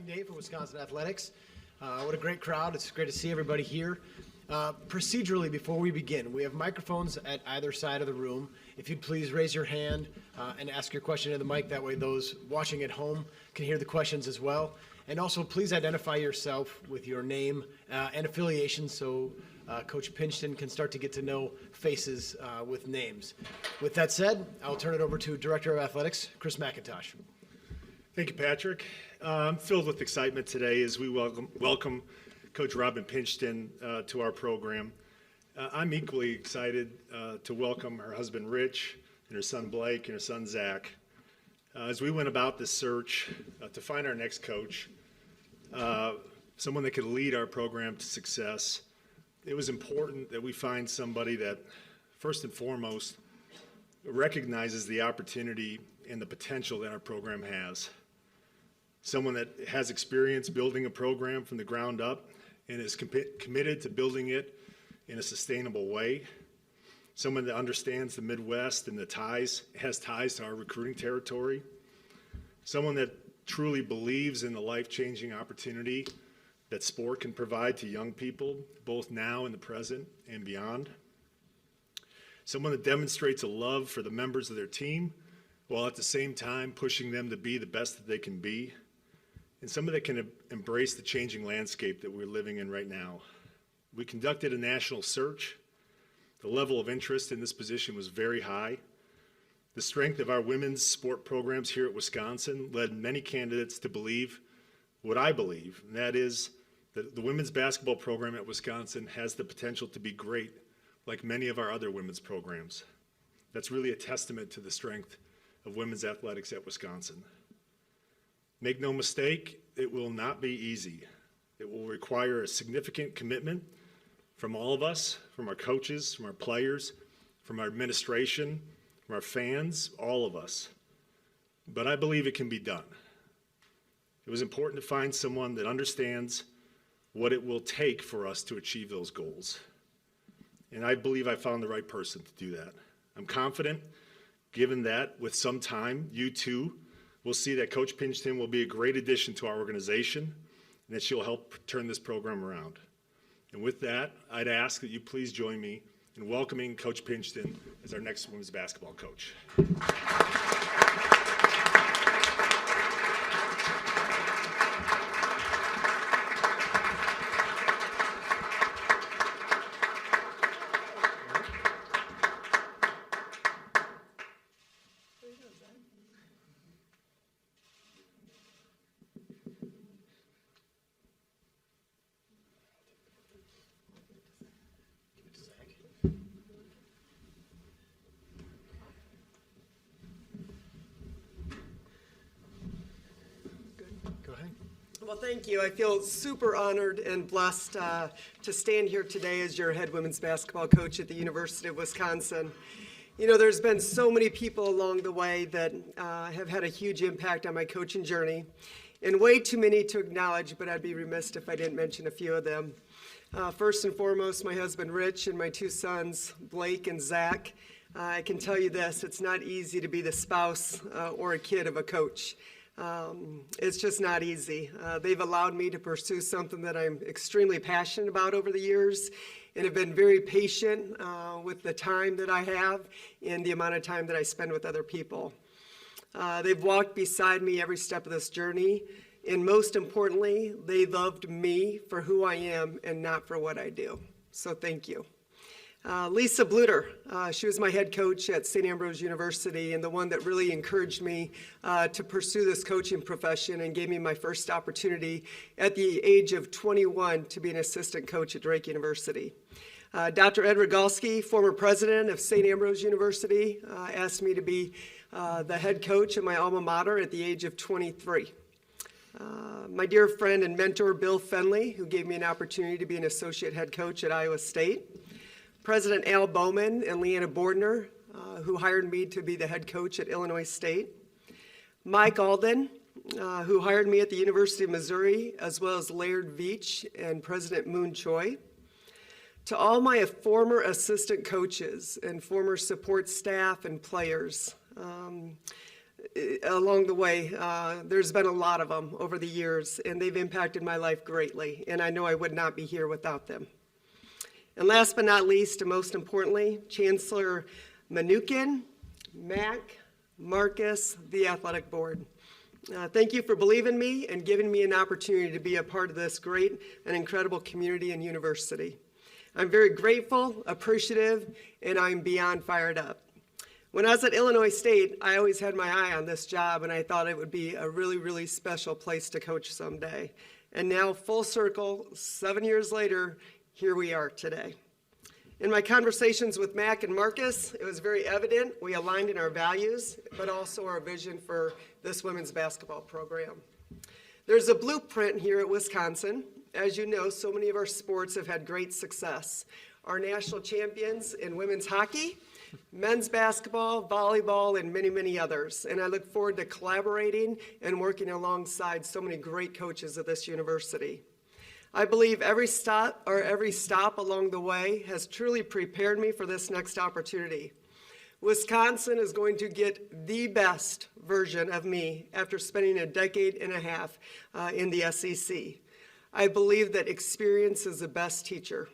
day for Wisconsin Athletics. What a great crowd. It's great to see everybody here. Procedurally, before we begin, we have microphones at either side of the room. If you'd please raise your hand and ask your question in the mic. That way those watching at home can hear the questions as well. And also, please identify yourself with your name and affiliation so Coach Pingeton can start to get to know faces with names. With that said, I'll turn it over to Director of Athletics, Chris McIntosh. Thank you, Patrick. I'm filled with excitement today as we welcome Coach Robin Pingeton to our program. I'm equally excited to welcome her husband Rich and her son Blake and her son Zach. As we went about this search to find our next coach, someone that could lead our program to success, it was important that we find somebody that, first and foremost, recognizes the opportunity and the potential that our program has. Someone that has experience building a program from the ground up and is committed to building it in a sustainable way. Someone that understands the Midwest and has ties to our recruiting territory. Someone that truly believes in the life-changing opportunity that sport can provide to young people, both now in the present and beyond. Someone that demonstrates a love for the members of their team, while at the same time pushing them to be the best that they can be. And someone that can embrace the changing landscape that we're living in right now. We conducted a national search. The level of interest in this position was very high. The strength of our women's sport programs here at Wisconsin led many candidates to believe what I believe, and that is that the women's basketball program at Wisconsin has the potential to be great, like many of our other women's programs. That's really a testament to the strength of women's athletics at Wisconsin. Make no mistake, it will not be easy. It will require a significant commitment from all of us, from our coaches, from our players, from our administration, from our fans, all of us. But I believe it can be done. It was important to find someone that understands what it will take for us to achieve those goals. And I believe I found the right person to do that. I'm confident, given that with some time, you too will see that Coach Pingeton will be a great addition to our organization and that she'll help turn this program around. And with that, I'd ask that you please join me in welcoming Coach Pingeton as our next women's basketball coach. Well, thank you. I feel super honored and blessed to stand here today as your head women's basketball coach at the University of Wisconsin. You know, there's been so many people along the way that have had a huge impact on my coaching journey, and way too many to acknowledge, but I'd be remiss if I didn't mention a few of them. First and foremost, my husband Rich and my two sons, Blake and Zach. I can tell you this, it's not easy to be the spouse or a kid of a coach. It's just not easy. They've allowed me to pursue something that I'm extremely passionate about over the years and have been very patient with the time that I have and the amount of time that I spend with other people. They've walked beside me every step of this journey, and most importantly, they loved me for who I am and not for what I do. So thank you. Lisa Bluter, she was my head coach at St. Ambrose University and the one that really encouraged me to pursue this coaching profession and gave me my first opportunity at the age of 21 to be an assistant coach at Drake University. Dr. Ed Rogalski, former president of St. Ambrose University, asked me to be the head coach at my alma mater at the age of 23. My dear friend and mentor, Bill Fenley, who gave me an opportunity to be an associate head coach at Iowa State. President Al Bowman and Leanna Bordner, who hired me to be the head coach at Illinois State. Mike Alden, who hired me at the University of Missouri, as well as Laird Veach and President Moon Choi. To all my former assistant coaches and former support staff and players, along the way. There's been a lot of them over the years, and they've impacted my life greatly, and I know I would not be here without them. And last but not least, and most importantly, Chancellor Mnookin, Mac, Marcus, the athletic board. Thank you for believing in me and giving me an opportunity to be a part of this great and incredible community and university. I'm very grateful, appreciative, and I'm beyond fired up. When I was at Illinois State, I always had my eye on this job, and I thought it would be a really, really special place to coach someday. And now, full circle, 7 years later, here we are today. In my conversations with Mac and Marcus, it was very evident we aligned in our values, but also our vision for this women's basketball program. There's a blueprint here at Wisconsin. As you know, so many of our sports have had great success. Our national champions in women's hockey, men's basketball, volleyball, and many, many others. And I look forward to collaborating and working alongside so many great coaches at this university. I believe every stop along the way has truly prepared me for this next opportunity. Wisconsin is going to get the best version of me after spending a decade and a half in the SEC. I believe that experience is the best teacher.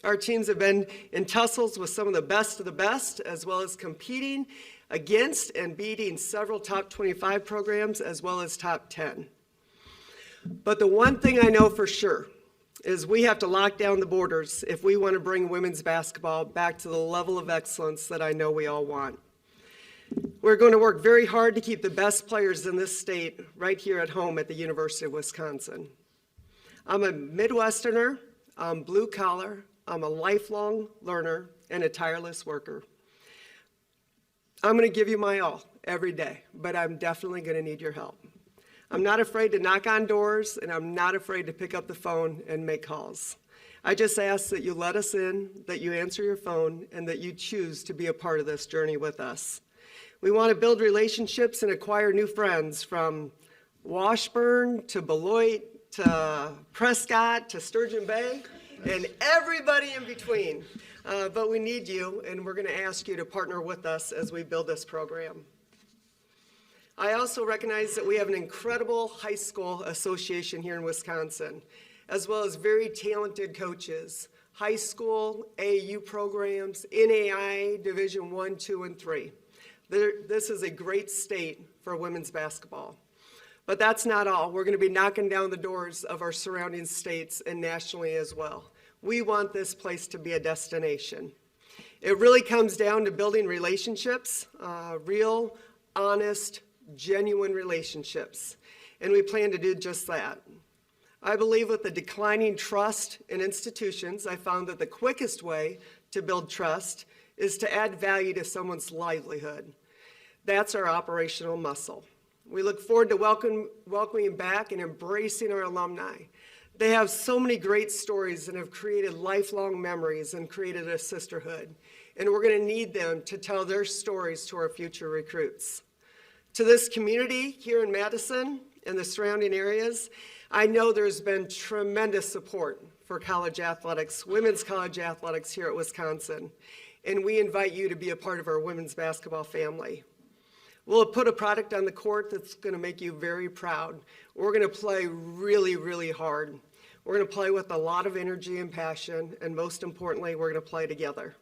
Our teams have been in tussles with some of the best, as well as competing against and beating several top 25 programs, as well as top 10. But the one thing I know for sure is we have to lock down the borders if we want to bring women's basketball back to the level of excellence that I know we all want. We're going to work very hard to keep the best players in this state right here at home at the University of Wisconsin. I'm a Midwesterner, I'm blue collar, I'm a lifelong learner and a tireless worker. I'm going to give you my all every day, but I'm definitely going to need your help. I'm not afraid to knock on doors, and I'm not afraid to pick up the phone and make calls. I just ask that you let us in, that you answer your phone, and that you choose to be a part of this journey with us. We want to build relationships and acquire new friends from Washburn to Beloit to Prescott to Sturgeon Bay and everybody in between. But we need you, and we're going to ask you to partner with us as we build this program. I also recognize that we have an incredible high school association here in Wisconsin, as well as very talented coaches, high school, AAU programs, NAIA, Division I, II, and III. This is a great state for women's basketball. But that's not all. We're going to be knocking down the doors of our surrounding states and nationally as well. We want this place to be a destination. It really comes down to building relationships, real, honest, genuine relationships, and we plan to do just that. I believe with the declining trust in institutions, I found that the quickest way to build trust is to add value to someone's livelihood. That's our operational muscle. We look forward to welcoming back and embracing our alumni. They have so many great stories and have created lifelong memories and created a sisterhood, and we're going to need them to tell their stories to our future recruits. To this community here in Madison and the surrounding areas, I know there's been tremendous support for college athletics, women's college athletics here at Wisconsin, and we invite you to be a part of our women's basketball family. We'll put a product on the court that's going to make you very proud. We're going to play really, really hard. We're going to play with a lot of energy and passion, and most importantly, we're going to play together.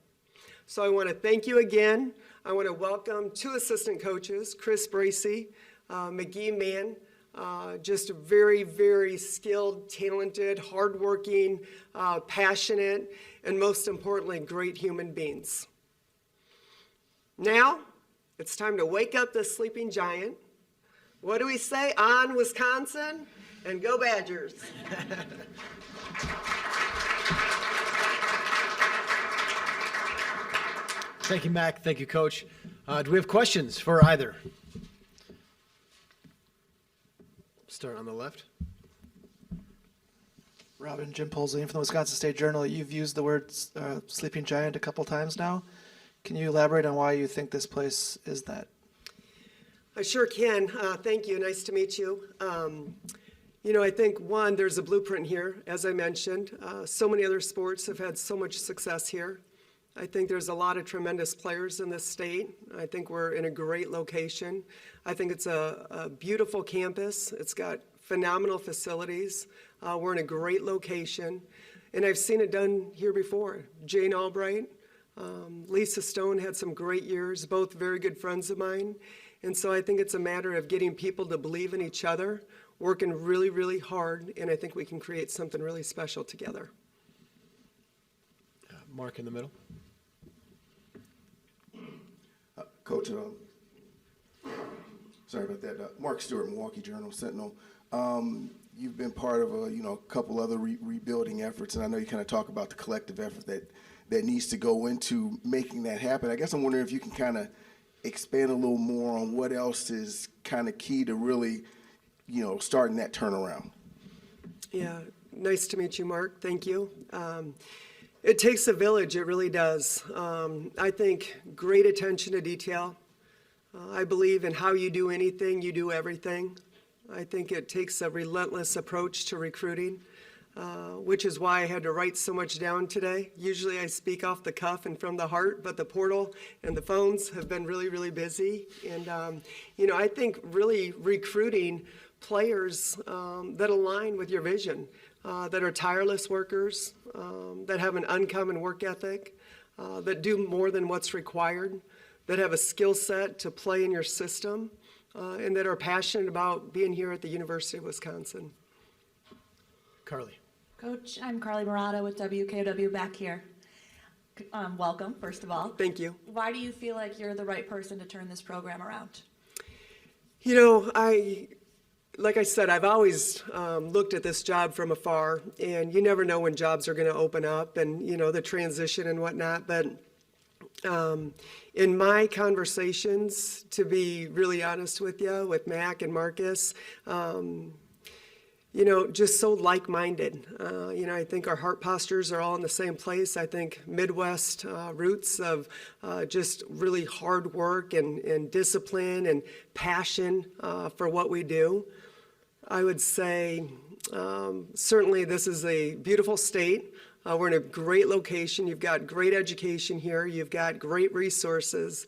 So I want to thank you again. I want to welcome two assistant coaches, Chris Bracey, McGee Mann, just very, very skilled, talented, hardworking, passionate, and most importantly, great human beings. Now, it's time to wake up the sleeping giant. What do we say? On Wisconsin, and go Badgers. Thank you, Mac. Thank you, Coach. Do we have questions for either? Start on the left. Robin, Jim Polzine from the Wisconsin State Journal. You've used the word sleeping giant a couple times now. Can you elaborate on why you think this place is that? I sure can. Thank you. Nice to meet you. I think, one, there's a blueprint here, as I mentioned. So many other sports have had so much success here. I think there's a lot of tremendous players in this state. I think we're in a great location. I think it's a beautiful campus. It's got phenomenal facilities. We're in a great location. And I've seen it done here before. Jane Albright, Lisa Stone had some great years, both very good friends of mine. And so I think it's a matter of getting people to believe in each other, working really, really hard, and I think we can create something really special together. Mark in the middle. Coach, sorry about that. Mark Stewart, Milwaukee Journal-Sentinel. You've been part of a couple other rebuilding efforts, and I know you kind of talk about the collective effort that needs to go into making that happen. I guess I'm wondering if you can kind of expand a little more on what else is kind of key to really, starting that turnaround. Yeah, nice to meet you, Mark. Thank you. It takes a village, it really does. I think great attention to detail. I believe in how you do anything, you do everything. I think it takes a relentless approach to recruiting, which is why I had to write so much down today. Usually I speak off the cuff and from the heart, but the portal and the phones have been really, really busy. And, I think really recruiting players that align with your vision, that are tireless workers, that have an uncommon work ethic, that do more than what's required, that have a skill set to play in your system, and that are passionate about being here at the University of Wisconsin. Carly. Coach, I'm Carly Murata with WKOW back here. Welcome, first of all. Thank you. Why do you feel like you're the right person to turn this program around? Like I said, I've always looked at this job from afar, and you never know when jobs are going to open up and, the transition and whatnot. But in my conversations, to be really honest with you, with Mac and Marcus, just so like-minded. I think our heart postures are all in the same place. I think Midwest roots of just really hard work and discipline and passion for what we do. I would say certainly this is a beautiful state. We're in a great location. You've got great education here. You've got great resources.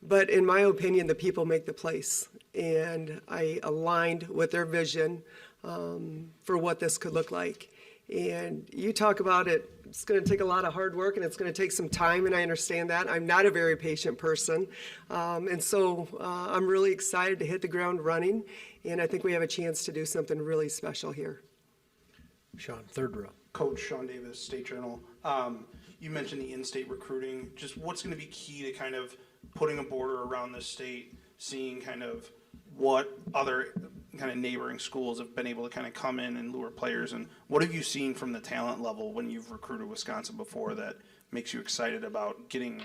But in my opinion, the people make the place. And I aligned with their vision for what this could look like. And you talk about it, it's going to take a lot of hard work and it's going to take some time, and I understand that. I'm not a very patient person. And so I'm really excited to hit the ground running, and I think we have a chance to do something really special here. Sean, third row. Coach Sean Davis, State Journal. You mentioned the in-state recruiting. Just what's going to be key to kind of putting a border around this state, seeing kind of what other kind of neighboring schools have been able to kind of come in and lure players, and what have you seen from the talent level when you've recruited Wisconsin before that makes you excited about getting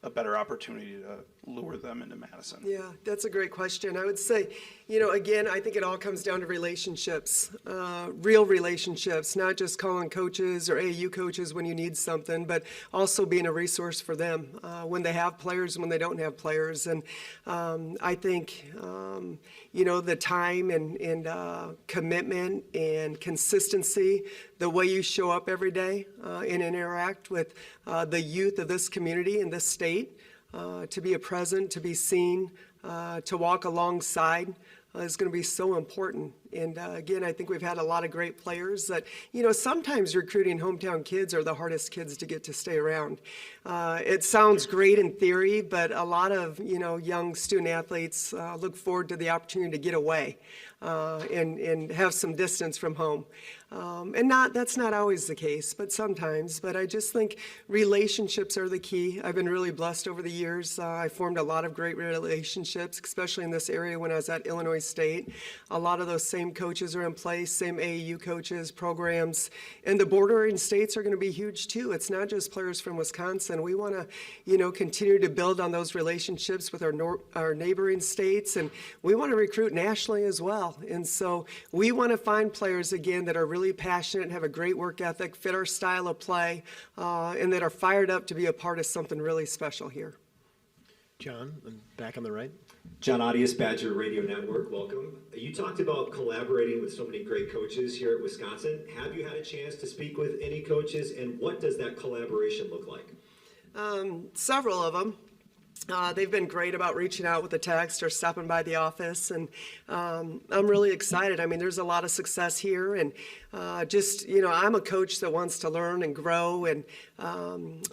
a better opportunity to lure them into Madison? Yeah, that's a great question. I would say, again, I think it all comes down to relationships, real relationships, not just calling coaches or AAU coaches when you need something, but also being a resource for them when they have players and when they don't have players. And I think, the time and commitment and consistency, the way you show up every day and interact with the youth of this community and this state, to be a present, to be seen, to walk alongside is going to be so important. And again, I think we've had a lot of great players that, sometimes recruiting hometown kids are the hardest kids to get to stay around. It sounds great in theory, but a lot of, young student athletes look forward to the opportunity to get away and have some distance from home. And that's not always the case, but sometimes. But I just think relationships are the key. I've been really blessed over the years. I formed a lot of great relationships, especially in this area when I was at Illinois State. A lot of those same coaches are in place, same AAU coaches, programs. And the bordering states are going to be huge too. It's not just players from Wisconsin. We want to, continue to build on those relationships with our neighboring states, and we want to recruit nationally as well. And so we want to find players, again, that are really passionate, have a great work ethic, fit our style of play, and that are fired up to be a part of something really special here. John, and back on the right. John Audius, Badger Radio Network, welcome. You talked about collaborating with so many great coaches here at Wisconsin. Have you had a chance to speak with any coaches, and what does that collaboration look like? Several of them. They've been great about reaching out with a text or stopping by the office, and I'm really excited. I mean, there's a lot of success here, and I'm a coach that wants to learn and grow, and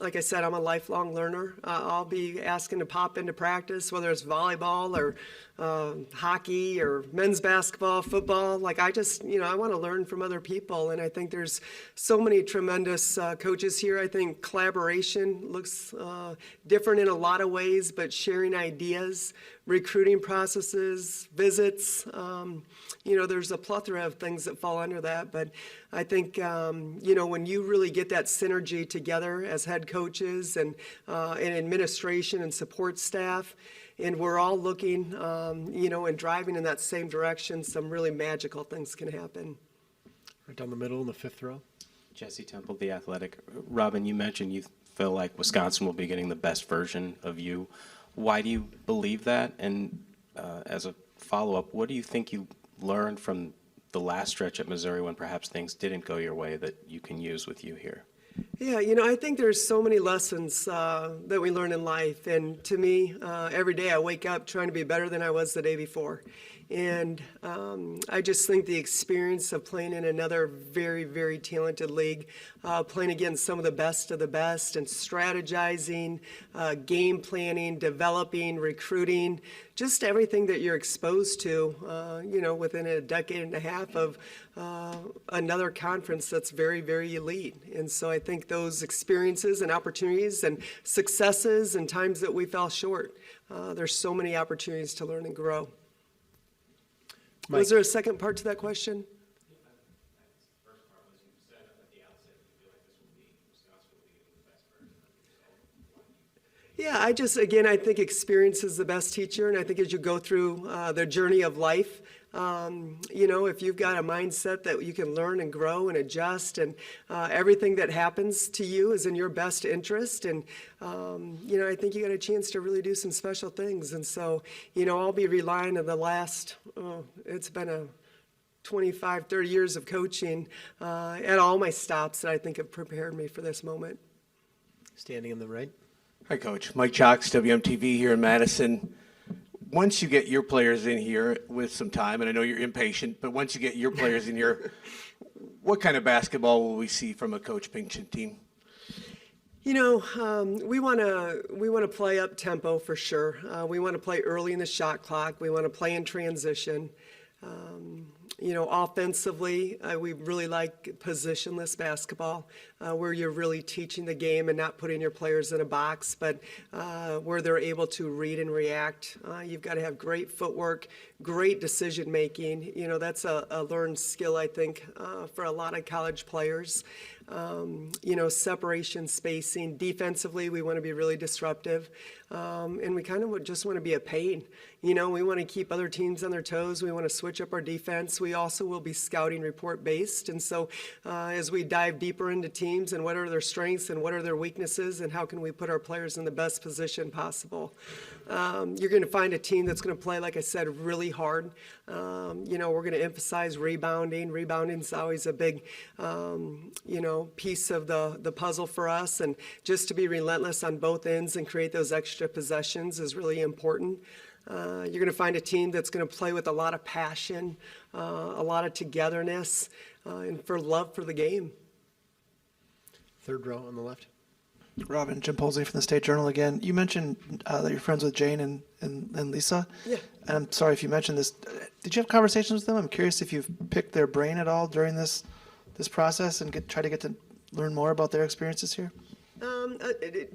like I said, I'm a lifelong learner. I'll be asking to pop into practice, whether it's volleyball or hockey or men's basketball, football. Like I want to learn from other people, and I think there's so many tremendous coaches here. I think collaboration looks different in a lot of ways, but sharing ideas, recruiting processes, visits, there's a plethora of things that fall under that. But I think, when you really get that synergy together as head coaches and administration and support staff, and we're all looking, and driving in that same direction, some really magical things can happen. Right down the middle in the fifth row. Jesse Temple, The Athletic. Robin, you mentioned you feel like Wisconsin will be getting the best version of you. Why do you believe that? And as a follow-up, what do you think you learned from the last stretch at Missouri when perhaps things didn't go your way that you can use with you here? Yeah, I think there's so many lessons that we learn in life. And to me, every day I wake up trying to be better than I was the day before. And I just think the experience of playing in another very, very talented league, playing against some of the best, and strategizing, game planning, developing, recruiting, just everything that you're exposed to, within a decade and a half of another conference that's very, very elite. And so I think those experiences and opportunities and successes and times that we fell short, there's so many opportunities to learn and grow. Mike. Was there a second part to that question? Yeah, I think experience is the best teacher, and I think as you go through the journey of life, if you've got a mindset that you can learn and grow and adjust, and everything that happens to you is in your best interest, and I think you got a chance to really do some special things. And so, I'll be relying on the last, it's been a 25, 30 years of coaching at all my stops that I think have prepared me for this moment. Standing in the right. Hi, Coach. Mike Chalks, WMTV here in Madison. Once you get your players in here with some time, and I know you're impatient, but once you get your players in here, what kind of basketball will we see from a Coach Pingeton team? We want to play up tempo for sure. We want to play early in the shot clock. We want to play in transition. Offensively, we really like positionless basketball, where you're really teaching the game and not putting your players in a box, but where they're able to read and react. You've got to have great footwork, great decision making. That's a learned skill, I think, for a lot of college players. Separation, spacing. Defensively, we want to be really disruptive. And we kind of just want to be a pain. We want to keep other teams on their toes. We want to switch up our defense. We also will be scouting report based. And so as we dive deeper into teams and what are their strengths and what are their weaknesses and how can we put our players in the best position possible. You're going to find a team that's going to play, like I said, really hard. We're going to emphasize rebounding. Rebounding is always a big, piece of the puzzle for us. And just to be relentless on both ends and create those extra possessions is really important. You're going to find a team that's going to play with a lot of passion, a lot of togetherness, and for love for the game. Third row on the left. Robin, Jim Polsey from the State Journal again. You mentioned that you're friends with Jane and Lisa. Yeah. And I'm sorry if you mentioned this. Did you have conversations with them? I'm curious if you've picked their brain at all during this process and try to get to learn more about their experiences here.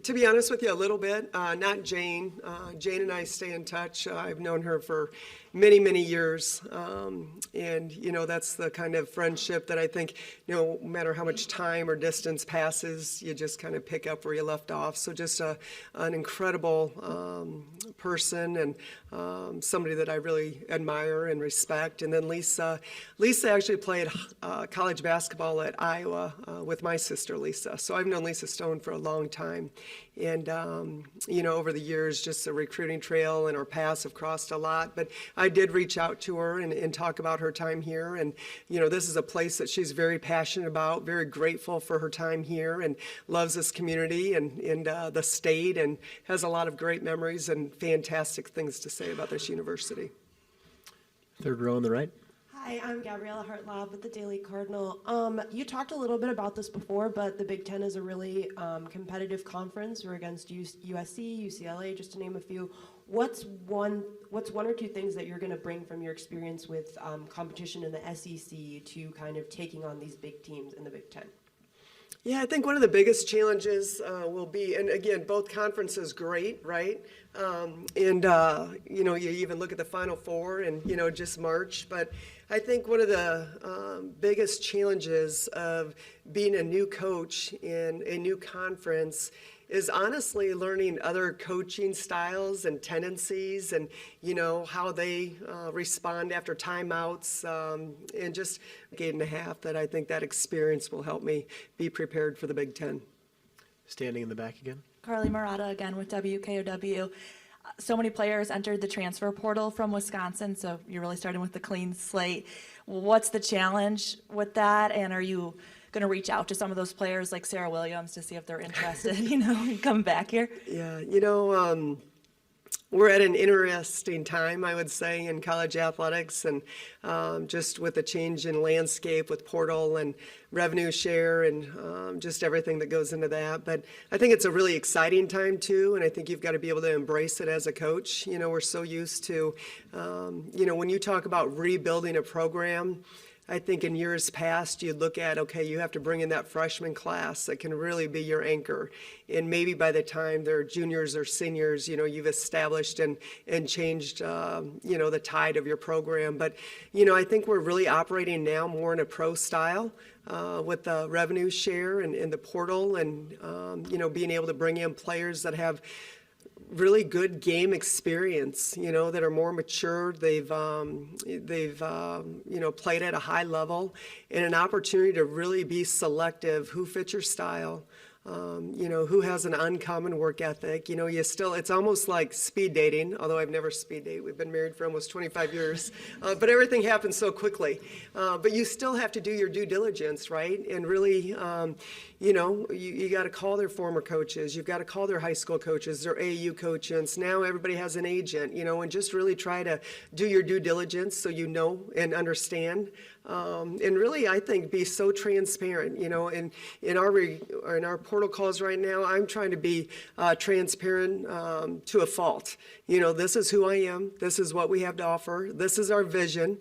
To be honest with you, a little bit. Not Jane. Jane and I stay in touch. I've known her for many, many years. And, that's the kind of friendship that I think, no matter how much time or distance passes, you just kind of pick up where you left off. So just an incredible person and somebody that I really admire and respect. And then Lisa actually played college basketball at Iowa with my sister, Lisa. So I've known Lisa Stone for for a long time. And, over the years, just the recruiting trail and our paths have crossed a lot. But I did reach out to her and talk about her time here. And, this is a place that she's very passionate about, very grateful for her time here, and loves this community and the state, and has a lot of great memories and fantastic things to say about this university. Third row on the right. Hi, I'm Gabriella Hartlaub with the Daily Cardinal. You talked a little bit about this before, but the Big Ten is a really competitive conference. We're against USC, UCLA, just to name a few. What's one or two things that you're going to bring from your experience with competition in the SEC to kind of taking on these big teams in the Big Ten? Yeah, I think one of the biggest challenges will be, and again, both conferences great, right? You even look at the Final Four and, just March. But I think one of the biggest challenges of being a new coach in a new conference is honestly learning other coaching styles and tendencies, and how they respond after timeouts, and just a decade and a half that I think that experience will help me be prepared for the Big Ten. Standing in the back again. Carly Murata again with WKOW. So many players entered the transfer portal from Wisconsin, so you're really starting with the clean slate. What's the challenge with that, and are you going to reach out to some of those players like Sarah Williams to see if they're interested, in coming back here? Yeah, we're at an interesting time, I would say, in college athletics, and just with the change in landscape with portal and revenue share and just everything that goes into that. But I think it's a really exciting time too, and I think you've got to be able to embrace it as a coach. We're so used to, when you talk about rebuilding a program, I think in years past, you'd look at, okay, you have to bring in that freshman class that can really be your anchor. And maybe by the time they're juniors or seniors, you've established and changed, the tide of your program. But, I think we're really operating now more in a pro style with the revenue share and the portal and, being able to bring in players that have really good game experience, that are more mature. They've played at a high level, and an opportunity to really be selective. Who fits your style? Who has an uncommon work ethic? It's almost like speed dating, although I've never speed dated. We've been married for almost 25 years, but everything happens so quickly. But you still have to do your due diligence, right? And really, you got to call their former coaches. You've got to call their high school coaches, their AAU coaches. Now everybody has an agent, and just really try to do your due diligence so you know and understand. And really, I think, be so transparent. In our portal calls right now, I'm trying to be transparent to a fault. This is who I am. This is what we have to offer. This is our vision.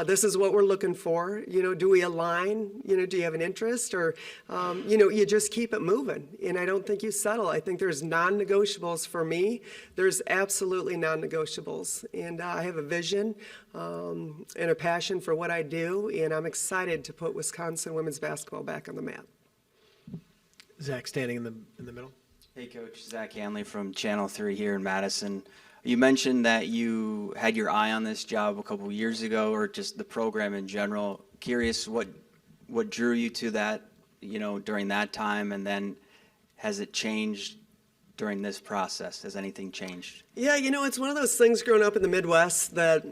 This is what we're looking for. Do we align? Do you have an interest? Or, you just keep it moving. And I don't think you settle. I think there's non-negotiables for me. There's absolutely non-negotiables. And I have a vision and a passion for what I do. And I'm excited to put Wisconsin women's basketball back on the map. Zach, standing in the middle. Hey, Coach. Zach Hanley from Channel 3 here in Madison. You mentioned that you had your eye on this job a couple of years ago, or just the program in general. Curious what drew you to that, during that time, and then has it changed during this process? Has anything changed? Yeah, it's one of those things growing up in the Midwest that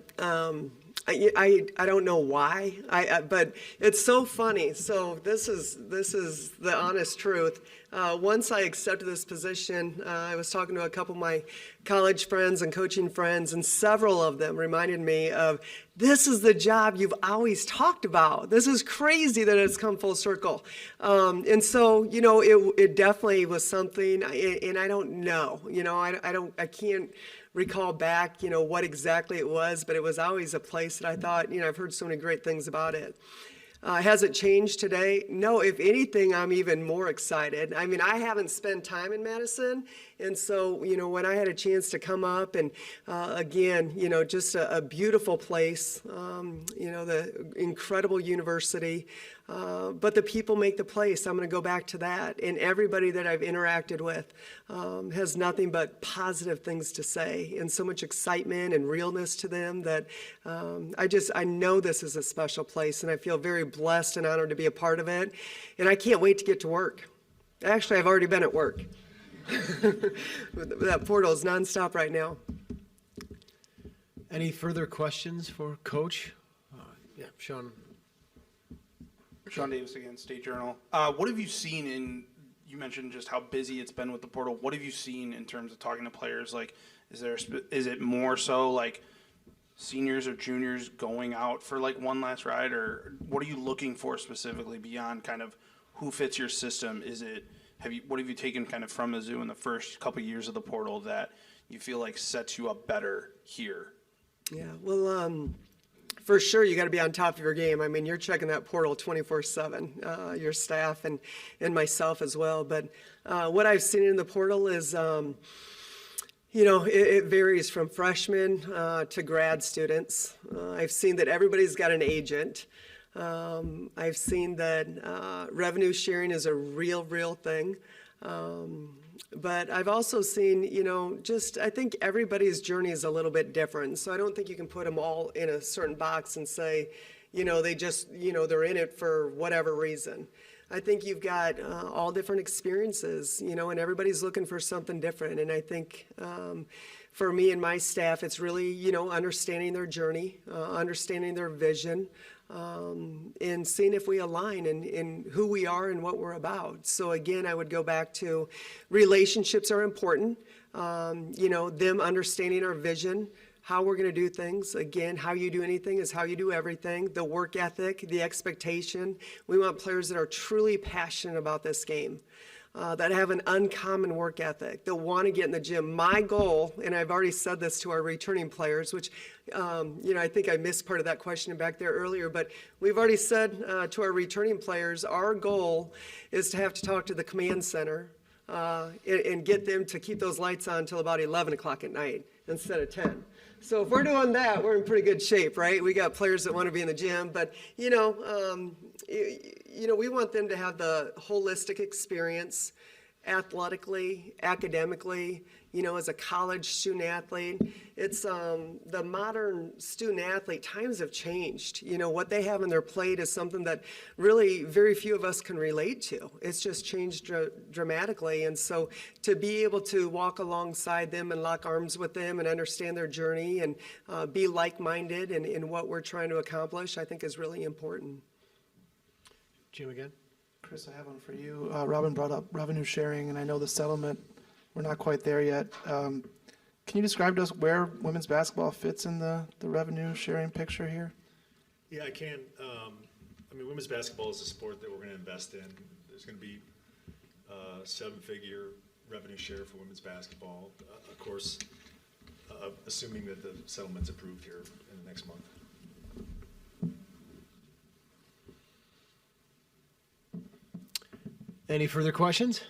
I don't know why, but it's so funny. So this is the honest truth. Once I accepted this position, I was talking to a couple of my college friends and coaching friends, and several of them reminded me of, this is the job you've always talked about. This is crazy that it's come full circle. And so, it definitely was something, and I don't know, I can't recall back, what exactly it was, but it was always a place that I thought, I've heard so many great things about it. Has it changed today? No, if anything, I'm even more excited. I mean, I haven't spent time in Madison, and so, when I had a chance to come up and, again, just a beautiful place, the incredible university, but the people make the place. I'm going to go back to that, and everybody that I've interacted with has nothing but positive things to say, and so much excitement and realness to them that I know this is a special place, and I feel very blessed and honored to be a part of it, and I can't wait to get to work. Actually, I've already been at work. That portal is nonstop right now. Any further questions for Coach? Yeah, Sean. Sean Davis again, State Journal. What have you seen in, you mentioned just how busy it's been with the portal. What have you seen in terms of talking to players? Like, is it more so like seniors or juniors going out for like one last ride, or what are you looking for specifically beyond kind of who fits your system? What have you taken kind of from Mizzou in the first couple years of the portal that you feel like sets you up better here? Yeah, well, for sure, you got to be on top of your game. I mean, you're checking that portal 24/7, your staff and myself as well. But what I've seen in the portal is, it varies from freshmen to grad students. I've seen that everybody's got an agent. I've seen that revenue sharing is a real thing. But I've also seen, I think everybody's journey is a little bit different. So I don't think you can put them all in a certain box and say, they just, they're in it for whatever reason. I think you've got all different experiences, and everybody's looking for something different. And I think for me and my staff, it's really, understanding their journey, understanding their vision, and seeing if we align in who we are and what we're about. So again, I would go back to relationships are important, them understanding our vision, how we're going to do things. Again, how you do anything is how you do everything. The work ethic, the expectation. We want players that are truly passionate about this game, that have an uncommon work ethic, that want to get in the gym. My goal, and I've already said this to our returning players, which, I think I missed part of that question back there earlier, but we've already said to our returning players, our goal is to have to talk to the command center and get them to keep those lights on until about 11 o'clock at night instead of 10. So if we're doing that, we're in pretty good shape, right? We got players that want to be in the gym, but, we want them to have the holistic experience athletically, academically, as a college student athlete. It's the modern student athlete, times have changed. What they have on their plate is something that really very few of us can relate to. It's just changed dramatically. And so to be able to walk alongside them and lock arms with them and understand their journey and be like-minded in what we're trying to accomplish, I think is really important. Jim again. Chris, I have one for you. Robin brought up revenue sharing, and I know the settlement, we're not quite there yet. Can you describe to us where women's basketball fits in the revenue sharing picture here? Yeah, I can. Women's basketball is a sport that we're going to invest in. There's going to be a 7-figure revenue share for women's basketball, of course, assuming that the settlement's approved here in the next month. Any further questions?